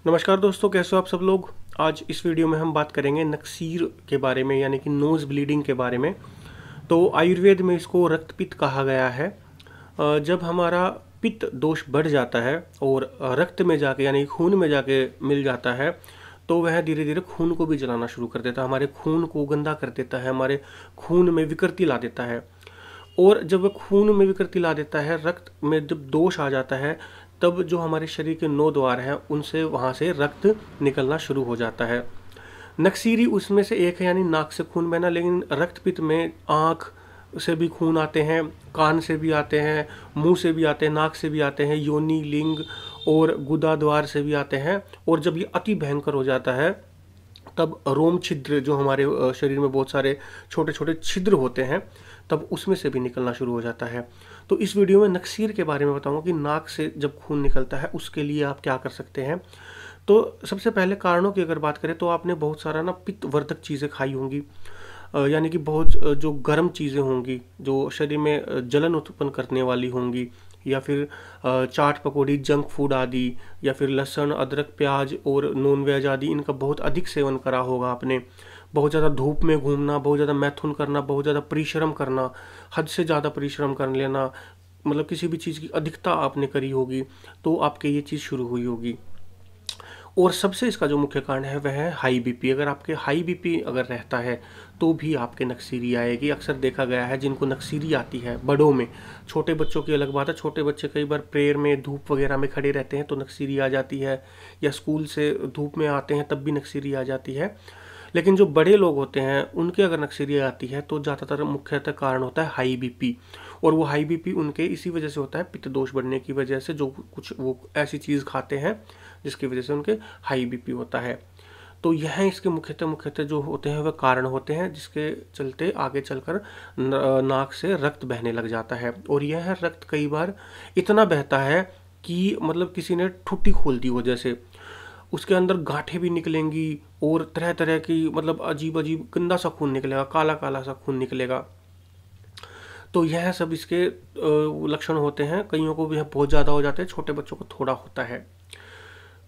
नमस्कार दोस्तों, कैसे हो आप सब लोग। आज इस वीडियो में हम बात करेंगे नक्सीर के बारे में, यानी कि नोज़ ब्लीडिंग के बारे में। तो आयुर्वेद में इसको रक्तपित्त कहा गया है। जब हमारा पित्त दोष बढ़ जाता है और रक्त में जाके यानी खून में जाके मिल जाता है, तो वह धीरे धीरे खून को भी जलाना शुरू कर देता है, हमारे खून को गंदा कर देता है, हमारे खून में विकृति ला देता है। और जब वह खून में विकृति ला देता है, रक्त में जब दोष आ जाता है, तब जो हमारे शरीर के 9 द्वार हैं उनसे वहाँ से रक्त निकलना शुरू हो जाता है। नक्सीरी उसमें से एक है, यानी नाक से खून बहना। लेकिन रक्तपित्त में आँख से भी खून आते हैं, कान से भी आते हैं, मुंह से भी आते हैं, नाक से भी आते हैं, योनि, लिंग और गुदा द्वार से भी आते हैं। और जब ये अति भयंकर हो जाता है, तब रोम छिद्र, जो हमारे शरीर में बहुत सारे छोटे छोटे छिद्र होते हैं, तब उसमें से भी निकलना शुरू हो जाता है। तो इस वीडियो में नक्सीर के बारे में बताऊंगा कि नाक से जब खून निकलता है उसके लिए आप क्या कर सकते हैं। तो सबसे पहले कारणों की अगर बात करें, तो आपने बहुत सारा पित्त वर्धक चीज़ें खाई होंगी, यानी कि बहुत जो गर्म चीज़ें होंगी, जो शरीर में जलन उत्पन्न करने वाली होंगी, या फिर चाट पकौड़ी, जंक फूड आदि, या फिर लहसुन, अदरक, प्याज और नॉनवेज आदि, इनका बहुत अधिक सेवन करा होगा आपने। बहुत ज़्यादा धूप में घूमना, बहुत ज़्यादा मैथुन करना, बहुत ज़्यादा परिश्रम करना, हद से ज़्यादा परिश्रम कर लेना, मतलब किसी भी चीज़ की अधिकता आपने करी होगी, तो आपके ये चीज़ शुरू हुई होगी। और सबसे इसका जो मुख्य कारण है वह है हाई बीपी। अगर आपके हाई बीपी अगर रहता है तो भी आपके नक्सीरी आएगी। अक्सर देखा गया है जिनको नक्सीरी आती है बड़ों में, छोटे बच्चों की अलग बात है। छोटे बच्चे कई बार प्रेयर में धूप वगैरह में खड़े रहते हैं तो नक्सीरी आ जाती है, या स्कूल से धूप में आते हैं तब भी नक्सीरी आ जाती है। लेकिन जो बड़े लोग होते हैं उनके अगर नक्सीरी आती है तो ज़्यादातर मुख्यतः कारण होता है हाई बीपी। और वो हाई बीपी उनके इसी वजह से होता है, पित्त दोष बढ़ने की वजह से, जो कुछ वो ऐसी चीज़ खाते हैं जिसकी वजह से उनके हाई बीपी होता है। तो यह इसके मुख्यतः जो होते हैं वह कारण होते हैं, जिसके चलते आगे चलकर नाक से रक्त बहने लग जाता है। और यह रक्त कई बार इतना बहता है कि मतलब किसी ने ठुट्टी खोल दी हो जैसे, उसके अंदर गांठें भी निकलेंगी और तरह तरह की मतलब अजीब अजीब गंदा सा खून निकलेगा, काला काला सा खून निकलेगा। तो यह सब इसके लक्षण होते हैं। कईयों को भी बहुत ज़्यादा हो जाते हैं, छोटे बच्चों को थोड़ा होता है।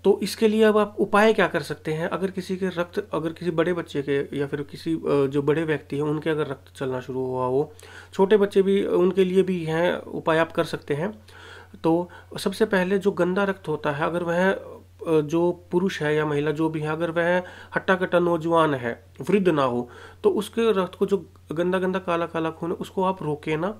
तो इसके लिए अब आप उपाय क्या कर सकते हैं। अगर किसी के रक्त, अगर किसी बड़े बच्चे के या फिर किसी जो बड़े व्यक्ति हैं उनके अगर रक्त चलना शुरू हुआ हो, छोटे बच्चे भी, उनके लिए भी यह उपाय आप कर सकते हैं। तो सबसे पहले जो गंदा रक्त होता है, अगर वह जो पुरुष है या महिला जो भी है, अगर वह हट्टा कट्टा नौजवान है, वृद्ध ना हो, तो उसके रक्त को जो गंदा गंदा काला काला खून है उसको आप रोके ना,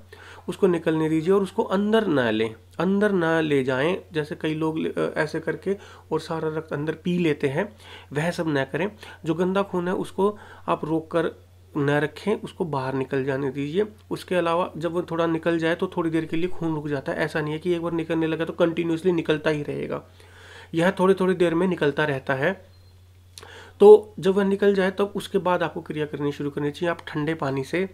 उसको निकलने दीजिए और उसको अंदर ना लें, अंदर ना ले जाएं। जैसे कई लोग ऐसे करके और सारा रक्त अंदर पी लेते हैं, वह सब ना करें। जो गंदा खून है उसको आप रोक कर न रखें, उसको बाहर निकल जाने दीजिए। उसके अलावा जब वो थोड़ा निकल जाए तो थोड़ी देर के लिए खून रुक जाता है। ऐसा नहीं है कि एक बार निकलने लगा तो कंटिन्यूसली निकलता ही रहेगा, यह थोड़ी थोड़ी देर में निकलता रहता है। तो जब वह निकल जाए तब उसके बाद आपको क्रिया करनी शुरू करनी चाहिए। आप ठंडे पानी से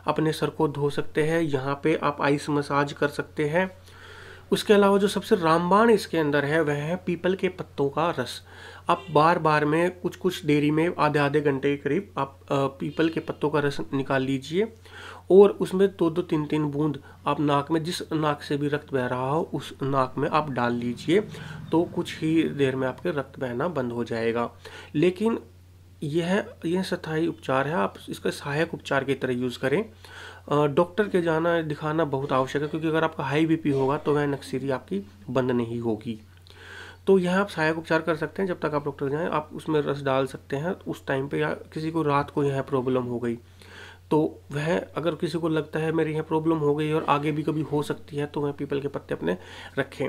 अपने सर को धो सकते हैं, यहाँ पे आप आइस मसाज कर सकते हैं। उसके अलावा जो सबसे रामबाण इसके अंदर है वह है पीपल के पत्तों का रस। आप बार बार में कुछ कुछ देरी में, आधे आधे घंटे के करीब आप पीपल के पत्तों का रस निकाल लीजिए और उसमें 2-2 3-3 बूंद आप नाक में, जिस नाक से भी रक्त बह रहा हो उस नाक में आप डाल लीजिए। तो कुछ ही देर में आपके रक्त बहना बंद हो जाएगा। लेकिन यह स्थायी उपचार है, आप इसका सहायक उपचार की तरह यूज़ करें। डॉक्टर के जाना दिखाना बहुत आवश्यक है, क्योंकि अगर आपका हाई बीपी होगा तो वह नक्सीरी आपकी बंद नहीं होगी। तो यह आप सहायक उपचार कर सकते हैं। जब तक आप डॉक्टर जाएं आप उसमें रस डाल सकते हैं उस टाइम पे, या किसी को रात को यह प्रॉब्लम हो गई तो वह, अगर किसी को लगता है मेरी यह प्रॉब्लम हो गई और आगे भी कभी हो सकती है, तो वह पीपल के पत्ते अपने रखें।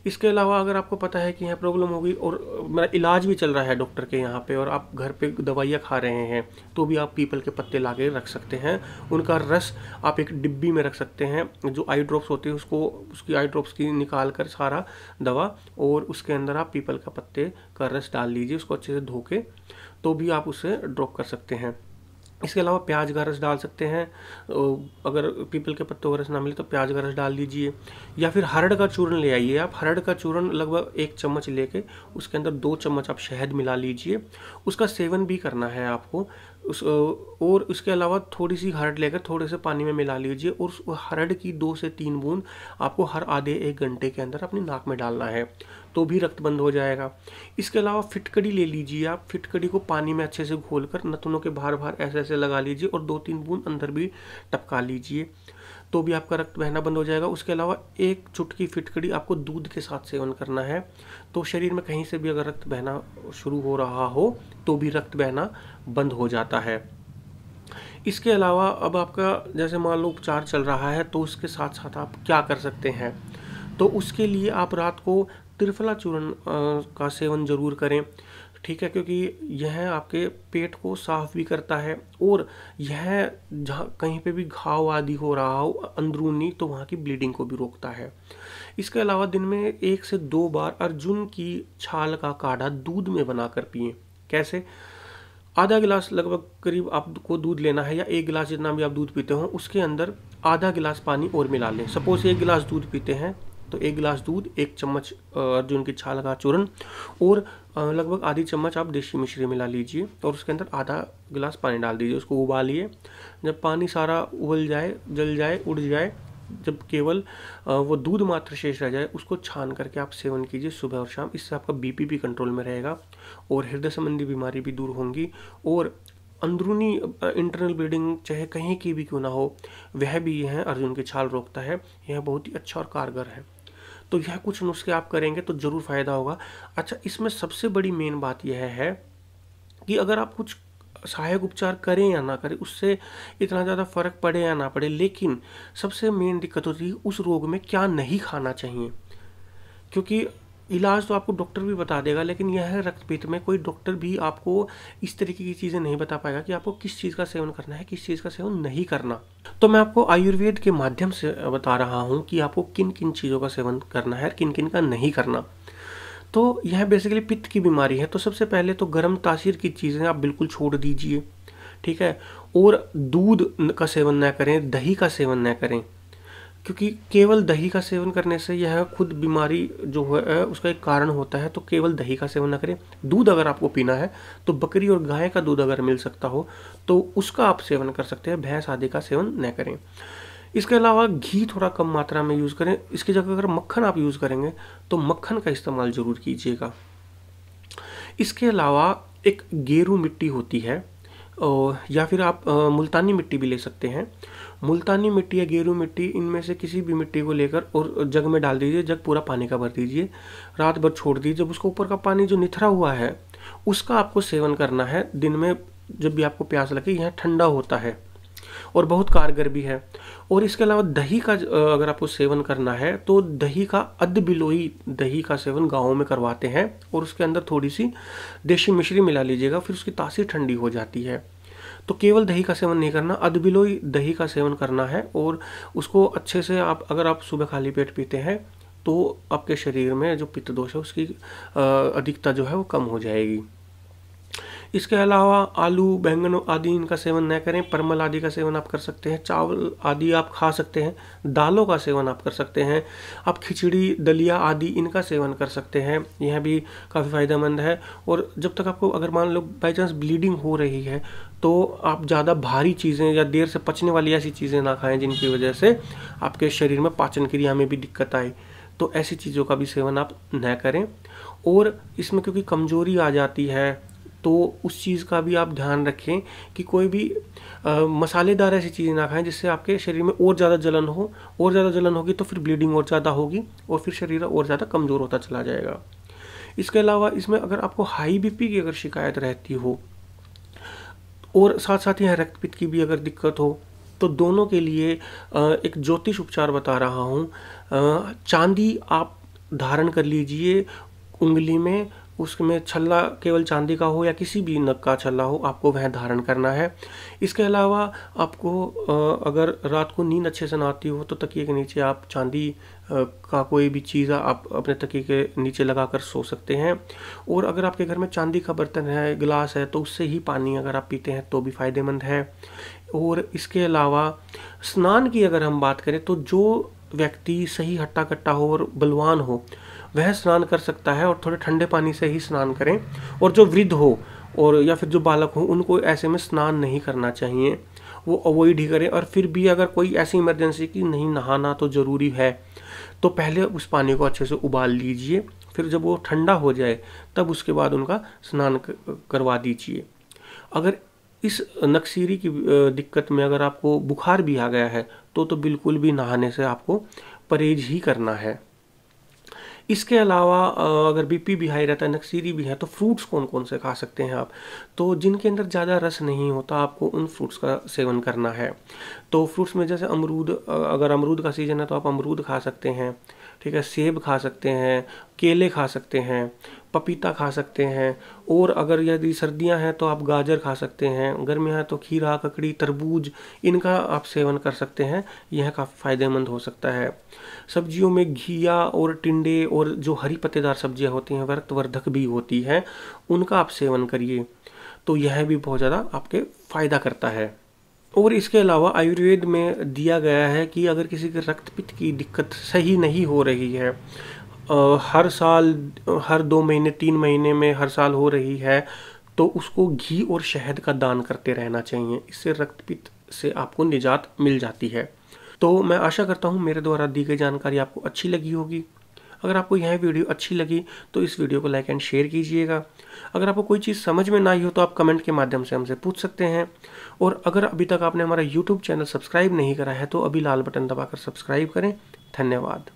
इसके अलावा अगर आपको पता है कि यह प्रॉब्लम हो गई और मेरा इलाज भी चल रहा है डॉक्टर के यहाँ पे, और आप घर पे दवाइयाँ खा रहे हैं, तो भी आप पीपल के पत्ते ला के रख सकते हैं। उनका रस आप एक डिब्बी में रख सकते हैं। जो आई ड्रॉप्स होती है उसको, उसकी आई ड्रॉप्स की निकाल कर सारा दवा, और उसके अंदर आप पीपल का पत्ते का रस डाल लीजिए, उसको अच्छे से धो के, तो भी आप उसे ड्रॉप कर सकते हैं। इसके अलावा प्याज का रस डाल सकते हैं। अगर पीपल के पत्तों का रस ना मिले तो प्याज का रस डाल दीजिए, या फिर हरड़ का चूर्ण ले आइए आप। हरड़ का चूर्ण लगभग 1 चम्मच लेके उसके अंदर 2 चम्मच आप शहद मिला लीजिए। उसका सेवन भी करना है आपको। और उसके अलावा थोड़ी सी हरड़ लेकर थोड़े से पानी में मिला लीजिए और उस हरड़ की 2 से 3 बूंद आपको हर आधे 1 घंटे के अंदर अपनी नाक में डालना है, तो भी रक्त बंद हो जाएगा। इसके अलावा फिटकड़ी ले लीजिए आप, फिटकड़ी को पानी में अच्छे से घोलकर नथुनों के बाहर बाहर ऐसे ऐसे लगा लीजिए और 2-3 बूंद अंदर भी टपका लीजिए, तो भी आपका रक्त बहना बंद हो जाएगा। उसके अलावा 1 चुटकी फिटकड़ी आपको दूध के साथ सेवन करना है, तो शरीर में कहीं से भी अगर रक्त बहना शुरू हो रहा हो तो भी रक्त बहना बंद हो जाता है। इसके अलावा अब आपका जैसे मान लो उपचार चल रहा है, तो उसके साथ साथ आप क्या कर सकते हैं, तो उसके लिए आप रात को त्रिफला चूर्ण का सेवन जरूर करें, ठीक है, क्योंकि यह आपके पेट को साफ भी करता है और यह जहाँ कहीं पे भी घाव आदि हो रहा हो अंदरूनी, तो वहाँ की ब्लीडिंग को भी रोकता है। इसके अलावा दिन में 1 से 2 बार अर्जुन की छाल का काढ़ा दूध में बनाकर पिएं। कैसे? आधा गिलास लगभग करीब आपको दूध लेना है, या 1 गिलास जितना भी आप दूध पीते हो उसके अंदर आधा गिलास पानी और मिला लें। सपोज 1 गिलास दूध पीते हैं तो 1 गिलास दूध, 1 चम्मच अर्जुन की छाल का चूर्ण और लगभग आधी चम्मच आप देशी मिश्री मिला लीजिए और उसके अंदर आधा गिलास पानी डाल दीजिए, उसको उबालिए। जब पानी सारा उबल जाए, जल जाए, उड़ जाए, जब केवल वो दूध मात्र शेष रह जाए, उसको छान करके आप सेवन कीजिए सुबह और शाम। इससे आपका बीपी भी कंट्रोल में रहेगा और हृदय संबंधी बीमारी भी दूर होंगी और अंदरूनी इंटरनल ब्लीडिंग चाहे कहीं की भी क्यों ना हो, वह भी यह अर्जुन की छाल रोकता है। यह बहुत ही अच्छा और कारगर है। तो यह कुछ नुस्खे आप करेंगे तो ज़रूर फ़ायदा होगा। अच्छा, इसमें सबसे बड़ी मेन बात यह है कि अगर आप कुछ सहायक उपचार करें या ना करें, उससे इतना ज़्यादा फर्क पड़े या ना पड़े, लेकिन सबसे मेन दिक्कत होती है उस रोग में क्या नहीं खाना चाहिए, क्योंकि इलाज तो आपको डॉक्टर भी बता देगा, लेकिन यह रक्तपित्त में कोई डॉक्टर भी आपको इस तरीके की चीज़ें नहीं बता पाएगा कि आपको किस चीज़ का सेवन करना है, किस चीज़ का सेवन नहीं करना। तो मैं आपको आयुर्वेद के माध्यम से बता रहा हूँ कि आपको किन किन चीज़ों का सेवन करना है, किन किन का नहीं करना। तो यह बेसिकली पित्त की बीमारी है, तो सबसे पहले तो गर्म तासीर की चीज़ें आप बिल्कुल छोड़ दीजिए, ठीक है, और दूध का सेवन न करें, दही का सेवन न करें, क्योंकि केवल दही का सेवन करने से यह खुद बीमारी जो है उसका एक कारण होता है। तो केवल दही का सेवन न करें। दूध अगर आपको पीना है तो बकरी और गाय का दूध अगर मिल सकता हो तो उसका आप सेवन कर सकते हैं, भैंस आदि का सेवन न करें। इसके अलावा घी थोड़ा कम मात्रा में यूज़ करें। इसकी जगह अगर मक्खन आप यूज़ करेंगे तो मक्खन का इस्तेमाल ज़रूर कीजिएगा। इसके अलावा एक गेरू मिट्टी होती है या फिर आप मुल्तानी मिट्टी भी ले सकते हैं। मुल्तानी मिट्टी या गेरू मिट्टी, इनमें से किसी भी मिट्टी को लेकर और जग में डाल दीजिए, जग पूरा पानी का भर दीजिए, रात भर छोड़ दीजिए। जब उसका ऊपर का पानी जो निथरा हुआ है उसका आपको सेवन करना है दिन में जब भी आपको प्यास लगे। यह ठंडा होता है और बहुत कारगर भी है। और इसके अलावा दही का अगर आपको सेवन करना है तो दही का अधबिलोई दही का सेवन गाँवों में करवाते हैं और उसके अंदर थोड़ी सी देशी मिश्री मिला लीजिएगा, फिर उसकी तासीर ठंडी हो जाती है। तो केवल दही का सेवन नहीं करना, अधबिलोई दही का सेवन करना है और उसको अच्छे से आप अगर आप सुबह खाली पेट पीते हैं तो आपके शरीर में जो पित्त दोष है उसकी अधिकता जो है वो कम हो जाएगी। इसके अलावा आलू, बैंगन आदि इनका सेवन न करें। परमल आदि का सेवन आप कर सकते हैं, चावल आदि आप खा सकते हैं, दालों का सेवन आप कर सकते हैं, आप खिचड़ी, दलिया आदि इनका सेवन कर सकते हैं, यह भी काफ़ी फ़ायदेमंद है। और जब तक आपको अगर मान लो बाई चांस ब्लीडिंग हो रही है तो आप ज़्यादा भारी चीज़ें या देर से पचने वाली ऐसी चीज़ें ना खाएं जिनकी वजह से आपके शरीर में पाचन क्रिया में भी दिक्कत आए, तो ऐसी चीज़ों का भी सेवन आप न करें। और इसमें क्योंकि कमज़ोरी आ जाती है तो उस चीज़ का भी आप ध्यान रखें कि कोई भी मसालेदार ऐसी चीज़ें ना खाएं जिससे आपके शरीर में और ज़्यादा जलन हो। और ज़्यादा जलन होगी तो फिर ब्लीडिंग और ज़्यादा होगी और फिर शरीर और ज़्यादा कमज़ोर होता चला जाएगा। इसके अलावा इसमें अगर आपको हाई बीपी की अगर शिकायत रहती हो और साथ साथ यह रक्तपित्त की भी अगर दिक्कत हो तो दोनों के लिए एक ज्योतिष उपचार बता रहा हूँ। चांदी आप धारण कर लीजिए उंगली में, उसमें छल्ला केवल चांदी का हो या किसी भी नग का छल्ला हो, आपको वह धारण करना है। इसके अलावा आपको अगर रात को नींद अच्छे से ना आती हो तो तकिए के नीचे आप चांदी का कोई भी चीज़ आप अपने तकिए के नीचे लगाकर सो सकते हैं। और अगर आपके घर में चांदी का बर्तन है, गिलास है, तो उससे ही पानी अगर आप पीते हैं तो भी फ़ायदेमंद है। और इसके अलावा स्नान की अगर हम बात करें तो जो व्यक्ति सही हट्टा कट्टा हो और बलवान हो वह स्नान कर सकता है और थोड़े ठंडे पानी से ही स्नान करें। और जो वृद्ध हो और या फिर जो बालक हो उनको ऐसे में स्नान नहीं करना चाहिए, वो अवॉइड ही करें। और फिर भी अगर कोई ऐसी इमरजेंसी कि नहीं नहाना तो ज़रूरी है, तो पहले उस पानी को अच्छे से उबाल लीजिए, फिर जब वो ठंडा हो जाए तब उसके बाद उनका स्नान करवा दीजिए। अगर इस नक्सीरी की दिक्कत में अगर आपको बुखार भी आ गया है तो बिल्कुल भी नहाने से आपको परहेज ही करना है। इसके अलावा अगर बीपी भी हाई रहता है, नक्सीरी भी है, तो फ्रूट्स कौन कौन से खा सकते हैं आप? तो जिनके अंदर ज़्यादा रस नहीं होता आपको उन फ्रूट्स का सेवन करना है। तो फ्रूट्स में जैसे अमरूद, अगर अमरूद का सीज़न है तो आप अमरूद खा सकते हैं, ठीक है, सेब खा सकते हैं, केले खा सकते हैं, पपीता खा सकते हैं। और अगर यदि सर्दियां हैं तो आप गाजर खा सकते हैं, गर्मियां हैं तो खीरा, ककड़ी, तरबूज, इनका आप सेवन कर सकते हैं। यह काफ़ी फ़ायदेमंद हो सकता है। सब्जियों में घिया और टिंडे और जो हरी पत्तेदार सब्जियां होती हैं, रक्तवर्धक भी होती हैं, उनका आप सेवन करिए, तो यह भी बहुत ज़्यादा आपके फ़ायदा करता है। और इसके अलावा आयुर्वेद में दिया गया है कि अगर किसी के रक्तपित्त की दिक्कत सही नहीं हो रही है, हर साल, हर 2 महीने 3 महीने में हर साल हो रही है, तो उसको घी और शहद का दान करते रहना चाहिए। इससे रक्तपित्त से आपको निजात मिल जाती है। तो मैं आशा करता हूँ मेरे द्वारा दी गई जानकारी आपको अच्छी लगी होगी। अगर आपको यह वीडियो अच्छी लगी तो इस वीडियो को लाइक एंड शेयर कीजिएगा। अगर आपको कोई चीज़ समझ में ना आई हो तो आप कमेंट के माध्यम से हमसे पूछ सकते हैं। और अगर अभी तक आपने हमारा YouTube चैनल सब्सक्राइब नहीं करा है तो अभी लाल बटन दबाकर सब्सक्राइब करें। धन्यवाद।